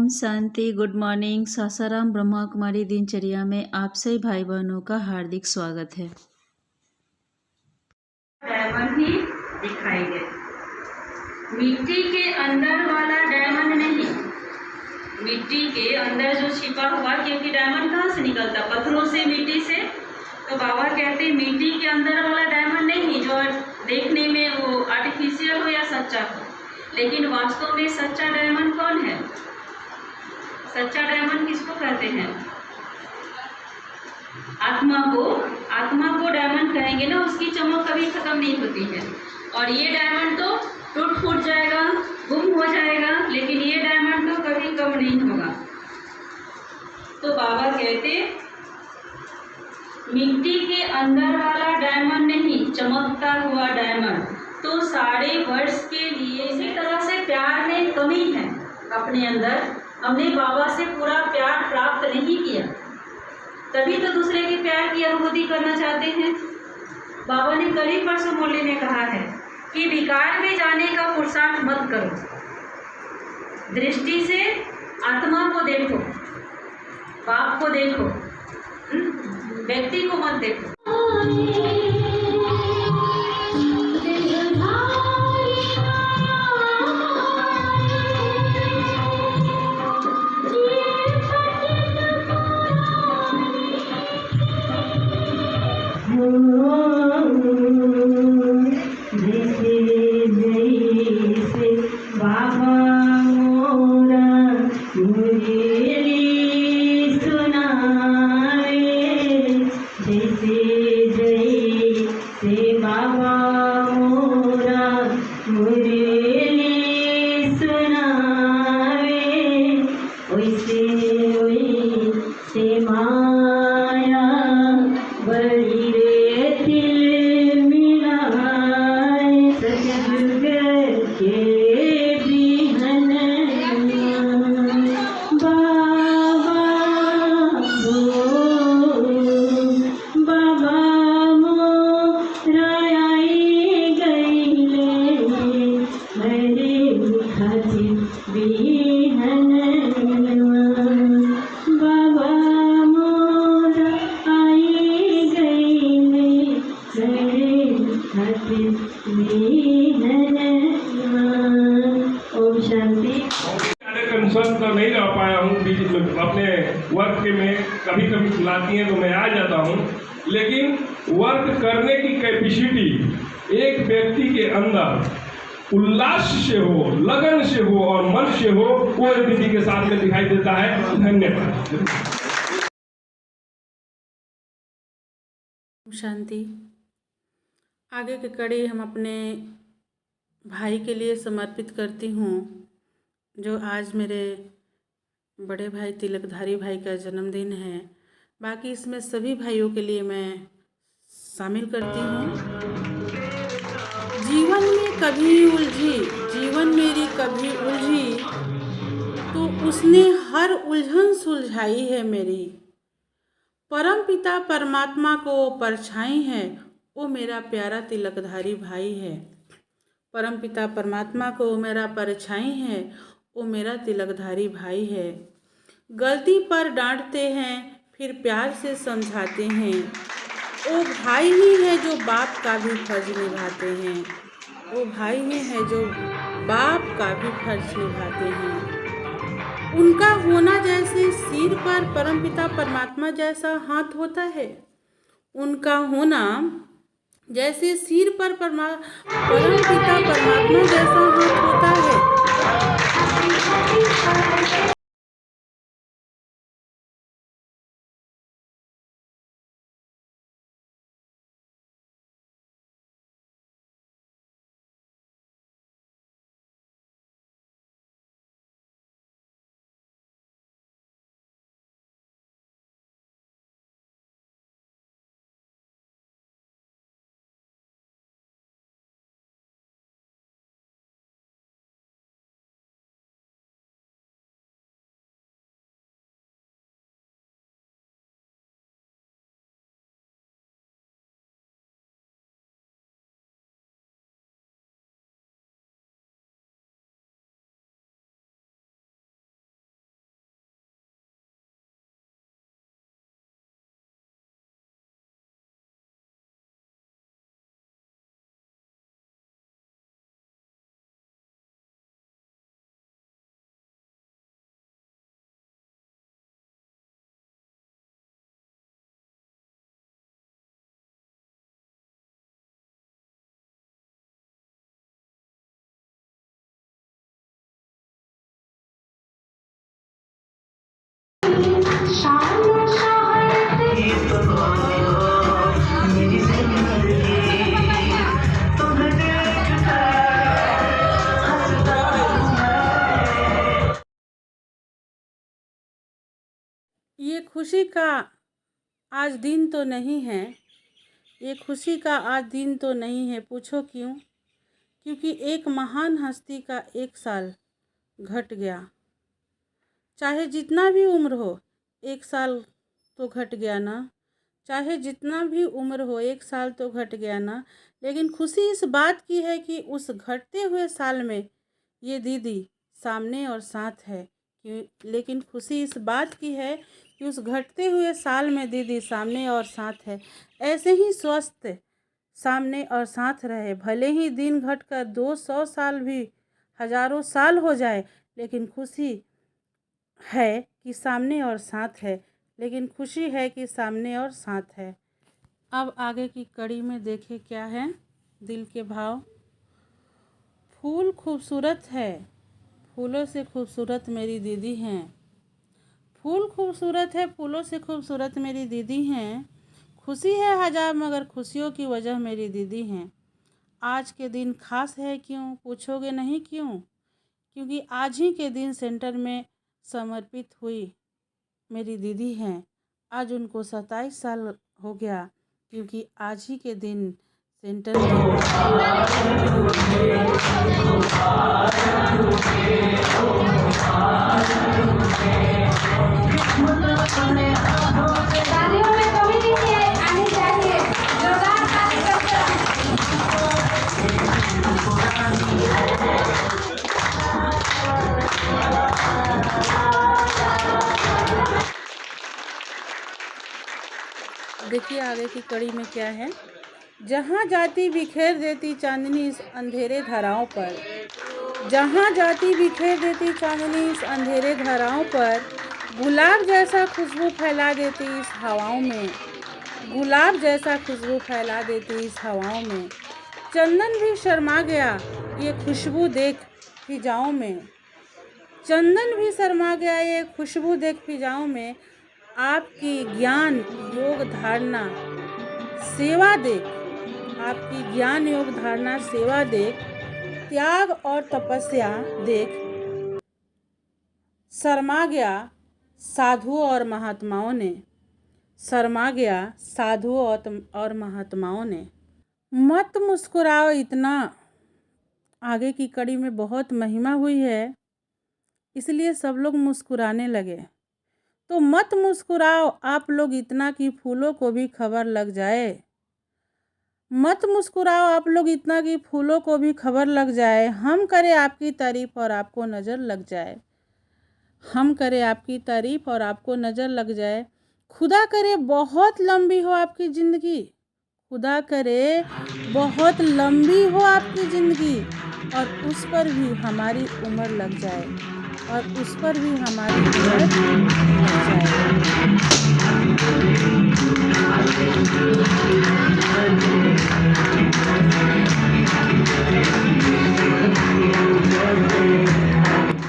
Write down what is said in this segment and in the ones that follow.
ओम शांति। Good morning. Sasaram Brahma Kumari दिनचर्या में आप सभी भाई बहनों का हार्दिक स्वागत है। डायमंड ही दिखाई दे, मिट्टी के अंदर वाला डायमंड नहीं, मिट्टी के अंदर जो छिपा हुआ, क्योंकि डायमंड कहाँ से निकलता? पत्थरों से, मिट्टी से। तो बाबा कहते हैं मिट्टी के अंदर वाला डायमंड नहीं, जो देखने में वो आर्टिफिशियल हो या सच्चा हो, लेकिन वास्तव में सच्चा डायमंड कौन है? सच्चा डायमंड किसको कहते हैं? आत्मा को डायमंड कहेंगे ना। उसकी चमक कभी खत्म नहीं होती है, और ये डायमंड तो टूट फूट जाएगा, गुम हो जाएगा, लेकिन ये डायमंड तो कभी कम नहीं होगा। तो बाबा कहते मिट्टी के अंदर वाला डायमंड नहीं, चमकता हुआ डायमंड। तो सारे वर्ष के लिए इसी तरह से प्यार में कमी है अपने अंदर। हमने बाबा से पूरा प्यार प्राप्त नहीं किया, तभी तो दूसरे के प्यार की अनुभूति करना चाहते हैं। बाबा ने कल ही परसों मुरली में कहा है कि विकार में जाने का पुरुषार्थ मत करो, दृष्टि से आत्मा को देखो, बाप को देखो, व्यक्ति को मत देखो। कंसर्न तो नहीं रह पाया हूँ अपने वर्क के में, कभी कभी बुलाती हैं तो मैं आ जाता हूँ, लेकिन वर्क करने की कैपेसिटी एक व्यक्ति के अंदर उल्लास से हो, लगन से हो और मन से हो, वो दीदी के साथ में दिखाई देता है। धन्यवाद। शांति। आगे की कड़ी हम अपने भाई के लिए समर्पित करती हूँ, जो आज मेरे बड़े भाई तिलकधारी भाई का जन्मदिन है। बाकी इसमें सभी भाइयों के लिए मैं शामिल करती हूँ। जीवन में कभी उलझी, जीवन मेरी कभी उलझी, तो उसने हर उलझन सुलझाई है मेरी। परम पिता परमात्मा को परछाई है, वो मेरा प्यारा तिलकधारी भाई है। परम पिता परमात्मा को मेरा परछाई है, वो मेरा तिलकधारी भाई है। गलती पर डांटते हैं, फिर प्यार से समझाते हैं। वो भाई ही है जो बाप का भी फर्ज निभाते हैं, वो भाई ही है जो बाप का भी फर्ज निभाते हैं। उनका होना जैसे सिर पर परमपिता परमात्मा जैसा हाथ होता है, उनका होना जैसे सिर पर परमपिता परमात्मा जैसा हाथ होता है। खुशी का आज दिन तो नहीं है, ये खुशी का आज दिन तो नहीं है। पूछो क्यों? क्योंकि एक महान हस्ती का 1 साल घट गया। चाहे जितना भी उम्र हो, 1 साल तो घट गया ना। चाहे जितना भी उम्र हो, 1 साल तो घट गया ना। लेकिन खुशी इस बात की है कि उस घटते हुए साल में ये दीदी सामने और साथ है। लेकिन खुशी इस बात की है कि उस घटते हुए साल में दीदी सामने और साथ है। ऐसे ही स्वस्थ सामने और साथ रहे। भले ही दिन घटकर 200 साल भी हजारों साल हो जाए, लेकिन खुशी है कि सामने और साथ है। लेकिन खुशी है कि सामने और साथ है। अब आगे की कड़ी में देखें क्या है दिल के भाव। फूल खूबसूरत है, फूलों से खूबसूरत मेरी दीदी हैं। फूल खूबसूरत है, फूलों से खूबसूरत मेरी दीदी हैं। खुशी है हजार मगर खुशियों की वजह मेरी दीदी हैं। आज के दिन खास है क्यों? पूछोगे नहीं क्यों? क्योंकि आज ही के दिन सेंटर में समर्पित हुई मेरी दीदी हैं। आज उनको 27 साल हो गया, क्योंकि आज ही के दिन सेंटर में देखिए आगे की कड़ी में क्या है। जहाँ जाती बिखेर देती चांदनी इस अंधेरे धाराओं पर, जहाँ जाती बिखेर देती चांदनी इस अंधेरे धाराओं पर, गुलाब जैसा खुशबू फैला देती इस हवाओं में, गुलाब जैसा खुशबू फैला देती इस हवाओं में। चंदन भी शर्मा गया ये खुशबू देख फिजाओं में, चंदन भी शर्मा गया ये खुशबू देख फिजाओं में। आपकी ज्ञान योग धारणा सेवा देख, आपकी ज्ञान योग धारणा सेवा देख, त्याग और तपस्या देख शर्मा गया साधुओं और महात्माओं ने, शर्मा गया साधुओं और महात्माओं ने। मत मुस्कुराओ इतना, आगे की कड़ी में बहुत महिमा हुई है, इसलिए सब लोग मुस्कुराने लगे। तो मत मुस्कुराओ आप लोग इतना कि फूलों को भी खबर लग जाए, मत मुस्कुराओ आप लोग इतना कि फूलों को भी खबर लग जाए। हम करें आपकी तारीफ और आपको नज़र लग जाए, हम करें आपकी तारीफ और आपको नज़र लग जाए। खुदा करे बहुत लंबी हो आपकी ज़िंदगी, खुदा करे बहुत लंबी हो आपकी ज़िंदगी, और उस पर भी हमारी उम्र लग जाए, और उस पर भी हमारी उम्र लग जाए।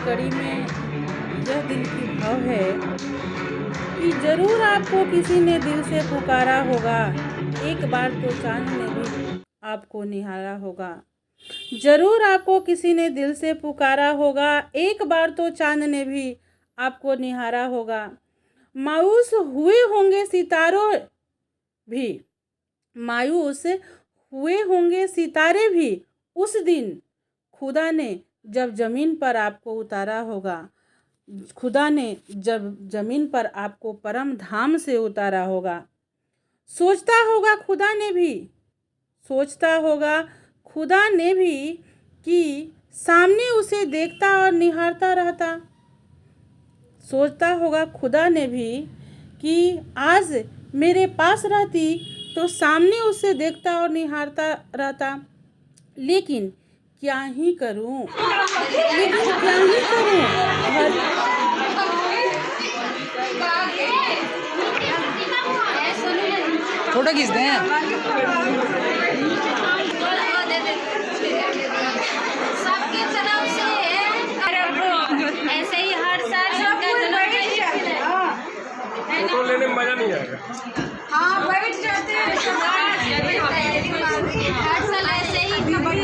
कड़ी में यह दिल की भाव है कि जरूर आपको किसी ने दिल से पुकारा होगा, एक बार तो चांद ने भी आपको निहारा होगा। जरूर आपको किसी ने दिल से पुकारा होगा, एक बार तो चांद ने भी आपको निहारा होगा। मायूस हुए होंगे सितारों भी, मायूस हुए होंगे सितारे भी उस दिन खुदा ने जब ज़मीन पर आपको उतारा होगा, खुदा ने जब ज़मीन पर आपको परम धाम से उतारा होगा। सोचता होगा खुदा ने भी, सोचता होगा खुदा ने भी कि सामने उसे देखता और निहारता रहता। सोचता होगा खुदा ने भी कि आज मेरे पास रहती तो सामने उसे देखता और निहारता रहता। लेकिन क्या ही करूं, लेकिन क्या ही करूं, फोटो खींचते हैं। सबकी तरफ से ऐसे ही हर साल फोटो लेने में मजा नहीं आएगा। हाँ बैठ जाते हैं, हर साल ऐसे ही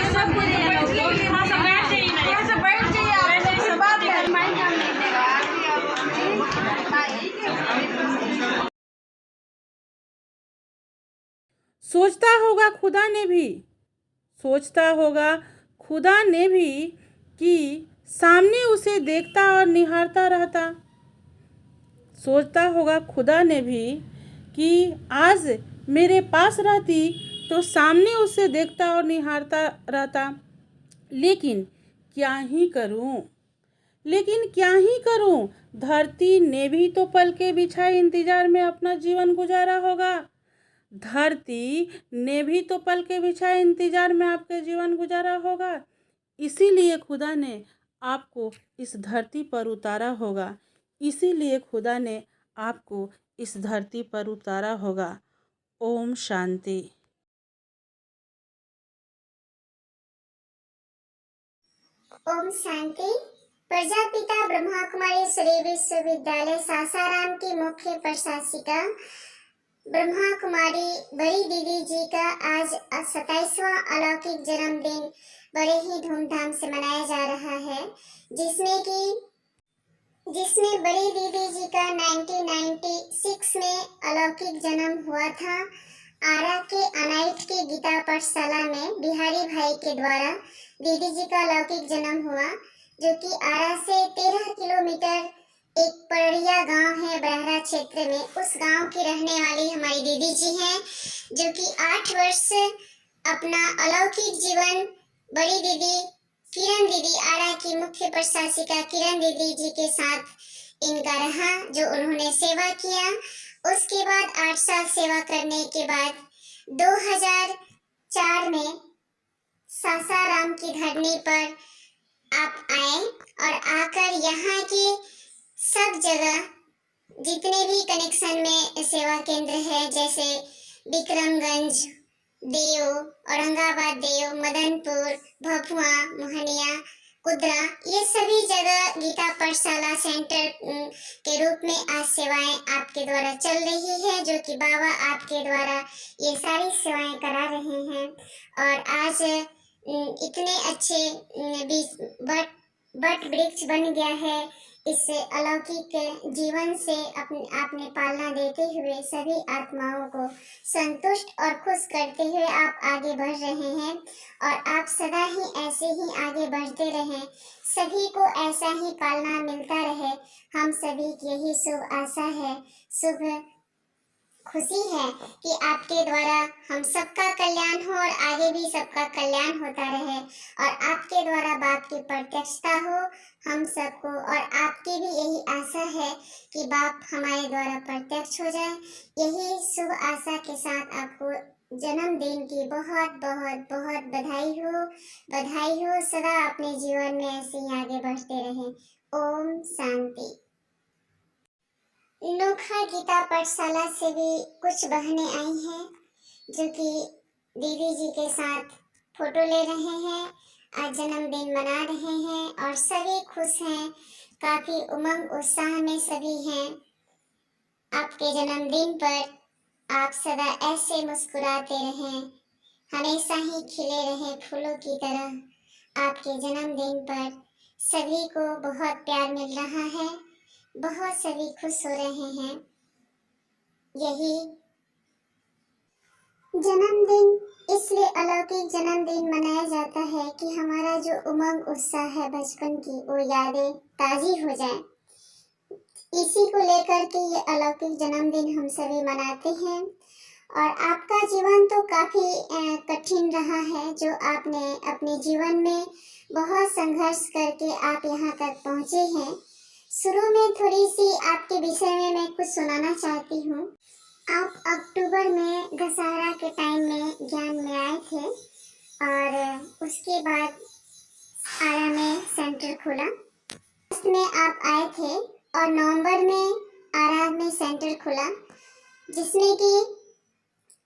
सब कुछ बैठ जाइए आप बात सोचता होगा खुदा ने भी कि सामने उसे देखता और निहारता रहता। सोचता होगा खुदा ने भी कि आज मेरे पास रहती तो सामने उसे देखता और निहारता रहता। लेकिन क्या ही करूं, धरती ने भी तो पल के बिछाए इंतजार में अपना जीवन गुजारा होगा। इसीलिए खुदा ने आपको इस धरती पर उतारा होगा। ओम शांति। ओम शांति। प्रजापिता ब्रह्मा कुमारी सूर्य विश्वविद्यालय सासाराम की मुख्य प्रशासिका ब्रह्मा कुमारी बड़ी दीदी जी का आज 27वां अलौकिक जन्मदिन बड़े ही धूमधाम से मनाया जा रहा है, जिसमें बड़ी दीदी जी का 1996 में अलौकिक जन्म हुआ था। आरा के अनाइट के गीता पाठशाला में बिहारी भाई के द्वारा दीदी जी का अलौकिक जन्म हुआ, जो कि आरा से 13 किलोमीटर एक पड़िया गांव है बरहरा क्षेत्र में। उस गांव की रहने वाली हमारी दीदी जी हैं, जो कि 8 वर्ष अपना अलौकिक जीवन बड़ी दीदी किरण दीदी आरा की मुख्य प्रशासिका किरण दीदी जी के साथ इनका रहा, जो उन्होंने सेवा किया। उसके बाद 8 साल सेवा करने के बाद 2004 में सासाराम की धरनी पर आप आए और आकर यहाँ के सब जगह जितने भी कनेक्शन में सेवा केंद्र है, जैसे विक्रमगंज, देव, औरंगाबाद देव, मदनपुर, भभुआ, मोहनिया, कुदरा, ये सभी जगह गीता पाठशाला सेंटर के रूप में आज सेवाएं आपके द्वारा चल रही है, जो कि बाबा आपके द्वारा ये सारी सेवाएं करा रहे हैं। और आज इतने अच्छे बट वृक्ष बन गया है। इस अलौकिक जीवन से आपने पालना देते हुए सभी आत्माओं को संतुष्ट और खुश करते हुए आप आगे बढ़ रहे हैं, और आप सदा ही ऐसे ही आगे बढ़ते रहें, सभी को ऐसा ही पालना मिलता रहे। हम सभी की यही शुभ आशा है, शुभ खुशी है कि आपके द्वारा हम सबका कल्याण हो और आगे भी सबका कल्याण होता रहे, और आपके द्वारा बाप की प्रत्यक्षता हो हम सबको। और आपकी भी यही आशा है कि बाप हमारे द्वारा प्रत्यक्ष हो जाए। यही शुभ आशा के साथ आपको जन्मदिन की बहुत बहुत बहुत बधाई हो। सदा अपने जीवन में ऐसे ही आगे बढ़ते रहें। ओम शांति। नोखा गीता पाठशाला से भी कुछ बहनें आई हैं, जो कि दीदी जी के साथ फोटो ले रहे हैं, आज जन्मदिन मना रहे हैं, और सभी खुश हैं, काफी उमंग उत्साह में सभी हैं। आपके जन्मदिन पर आप सदा ऐसे मुस्कुराते रहें, हमेशा ही खिले रहें फूलों की तरह। आपके जन्मदिन पर सभी को बहुत प्यार मिल रहा है, बहुत सभी खुश हो रहे हैं। यही जन्मदिन इसलिए अलौकिक जन्मदिन मनाया जाता है कि हमारा जो उमंग उत्साह है बचपन की, वो यादें ताजी हो जाए। इसी को लेकर के ये अलौकिक जन्मदिन हम सभी मनाते हैं। और आपका जीवन तो काफी कठिन रहा है, जो आपने अपने जीवन में बहुत संघर्ष करके आप यहाँ तक पहुँचे हैं। शुरू में थोड़ी सी आपके विषय में मैं कुछ सुनाना चाहती हूँ। आप अक्टूबर में दशहरा के टाइम में ज्ञान में आए थे, और उसके बाद आरा में सेंटर खुला। अगस्त में आप आए थे और नवंबर में आरा में सेंटर खुला, जिसमें कि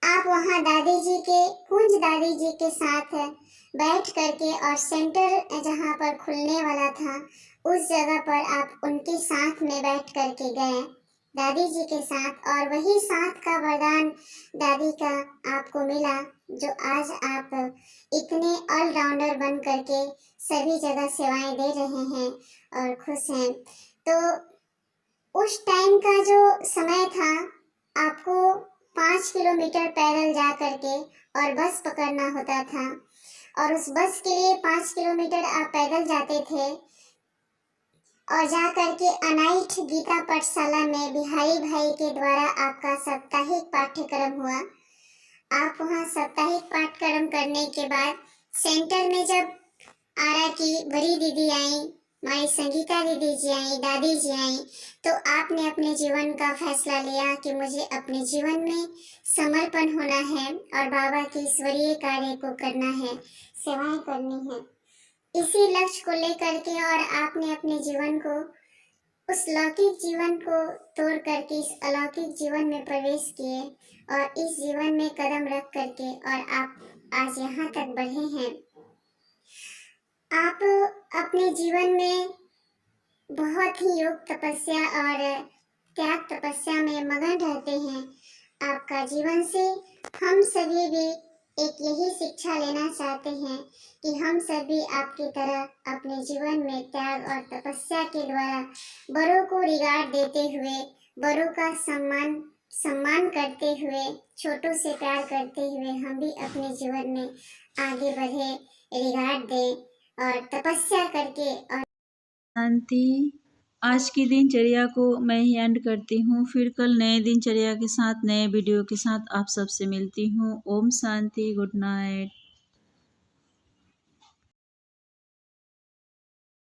आप वहाँ कुंज दादी जी के साथ बैठ करके, और सेंटर जहाँ पर खुलने वाला था उस जगह पर आप उनके साथ में बैठ करके गए दादी जी के साथ, और वही साथ का वरदान दादी का आपको मिला, जो आज आप इतने ऑलराउंडर बन करके सभी जगह सेवाएं दे रहे हैं और खुश हैं। तो उस टाइम का जो समय था, आपको 5 किलोमीटर पैदल जा करके और बस पकड़ना होता था, और उस बस के लिए 5 किलोमीटर आप पैदल जाते थे और जा करके अनाइठ गीता पाठशाला में बिहारी भाई के द्वारा आपका साप्ताहिक पाठ्यक्रम हुआ। आप वहाँ साप्ताहिक पाठ्यक्रम करने के बाद सेंटर में जब आरा की बड़ी दीदी आई, हमारी संगीता दीदी जी आई, दादी जी आई, तो आपने अपने जीवन का फैसला लिया कि मुझे अपने जीवन में समर्पण होना है और बाबा के ईश्वरीय कार्य को करना है, सेवाएं करनी है। इसी लक्ष्य को लेकर के और आपने अपने जीवन को, उस लौकिक जीवन को तोड़ करके इस अलौकिक जीवन में प्रवेश किए और इस जीवन में कदम रख करके और आप आज यहाँ तक बढ़े हैं। आप अपने जीवन में बहुत ही योग तपस्या और त्याग तपस्या में मगन रहते हैं। आपका जीवन से हम सभी भी एक यही शिक्षा लेना चाहते हैं कि हम सभी आपकी तरह अपने जीवन में त्याग और तपस्या के द्वारा बड़ों को रिगार्ड देते हुए, बड़ों का सम्मान करते हुए, छोटों से प्यार करते हुए हम भी अपने जीवन में आगे बढ़े, रिगार्ड दें और तपस्या करके और शांति। आज की दिनचर्या को मैं ही एंड करती हूँ। फिर कल नए दिनचर्या के साथ, नए वीडियो के साथ आप सबसे मिलती हूँ। ओम शांति। Good night.